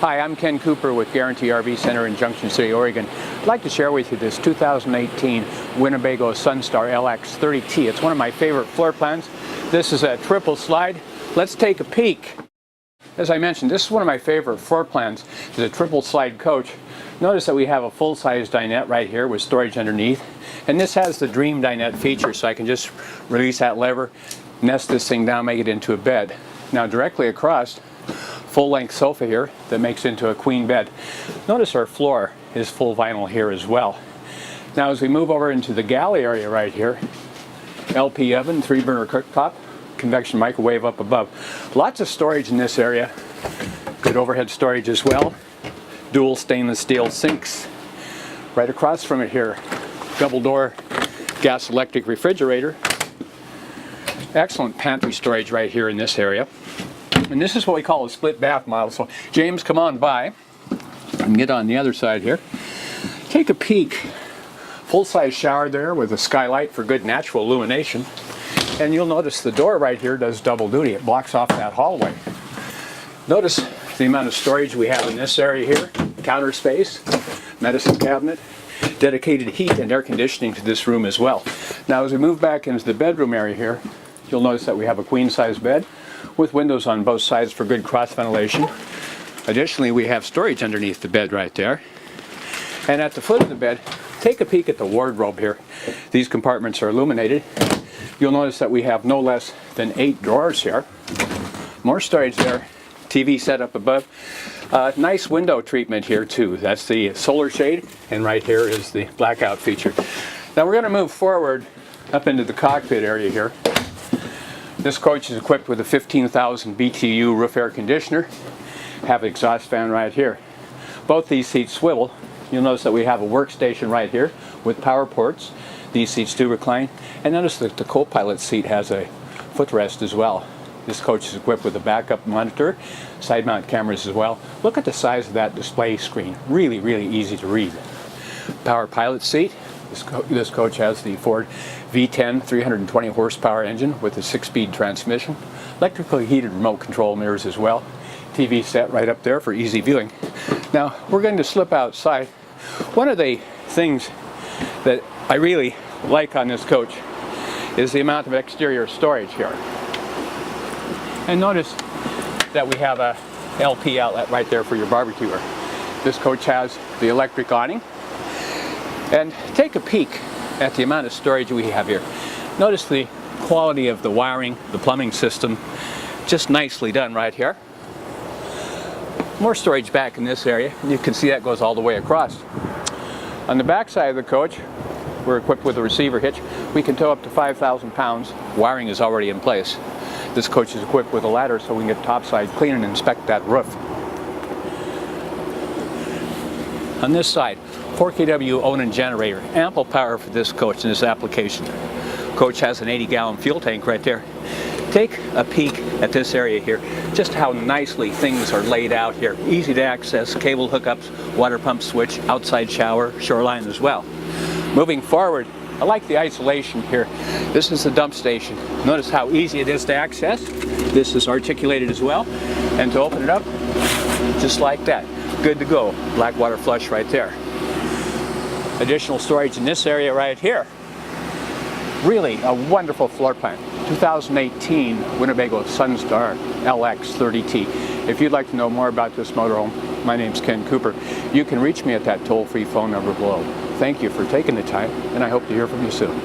Hi, I'm Ken Cooper with Guarantee RV Center in Junction City, Oregon. I'd like to share with you this 2018 Winnebago Sunstar LX 30T. It's one of my favorite floor plans. This is a triple slide. Let's take a peek. As I mentioned, this is one of my favorite floor plans. It's a triple slide coach. Notice that we have a full-size dinette right here with storage underneath. And this has the Dream Dinette feature, so I can just release that lever, nest this thing down, make it into a bed. Now directly across, full-length sofa here that makes into a queen bed. Notice our floor is full vinyl here as well. Now as we move over into the galley area right here, LP oven, 3-burner cooktop, convection microwave up above. Lots of storage in this area. Good overhead storage as well. Dual stainless steel sinks. Right across from it here, double door gas electric refrigerator. Excellent pantry storage right here in this area. And this is what we call a split bath model. So James, come on by and get on the other side here. Take a peek. Full-size shower there with a skylight for good natural illumination. And you'll notice the door right here does double duty. It blocks off that hallway. Notice the amount of storage we have in this area here. Counter space, medicine cabinet, dedicated heat and air conditioning to this room as well. Now as we move back into the bedroom area here, you'll notice that we have a queen-size bed with windows on both sides for good cross ventilation. Additionally, we have storage underneath the bed right there. And at the foot of the bed, take a peek at the wardrobe here. These compartments are illuminated. You'll notice that we have no less than 8 drawers here. More storage there. TV set up above. Nice window treatment here too. That's the solar shade, and right here is the blackout feature. Now we're going to move forward up into the cockpit area here. This coach is equipped with a 15,000 BTU roof air conditioner. Have an exhaust fan right here. Both these seats swivel. You'll notice that we have a workstation right here with power ports. These seats do recline. And notice that the co-pilot seat has a footrest as well. This coach is equipped with a backup monitor, side mount cameras as well. Look at the size of that display screen. Really, really easy to read. Power pilot seat. This coach has the Ford V10 320 horsepower engine with a 6-speed transmission. Electrically heated remote control mirrors as well. TV set right up there for easy viewing. Now we're going to slip outside. One of the things that I really like on this coach is the amount of exterior storage here. And notice that we have a LP outlet right there for your barbecuer. This coach has the electric awning. And take a peek at the amount of storage we have here. Notice the quality of the wiring, the plumbing system, just nicely done right here. More storage back in this area. You can see that goes all the way across. On the back side of the coach, we're equipped with a receiver hitch. We can tow up to 5,000 pounds. Wiring is already in place. This coach is equipped with a ladder so we can get topside clean and inspect that roof. On this side, 4 kW awning generator. Ample power for this coach in this application. Coach has an 80-gallon fuel tank right there. Take a peek at this area here. Just how nicely things are laid out here. Easy to access, cable hookups, water pump switch, outside shower, shoreline as well. Moving forward, I like the isolation here. This is the dump station. Notice how easy it is to access. This is articulated as well. And to open it up, just like that. Good to go. Black water flush right there. Additional storage in this area right here. Really a wonderful floor plan. 2018 Winnebago Sunstar LX 30T. If you'd like to know more about this motorhome, my name's Ken Cooper. You can reach me at that toll-free phone number below. Thank you for taking the time, and I hope to hear from you soon.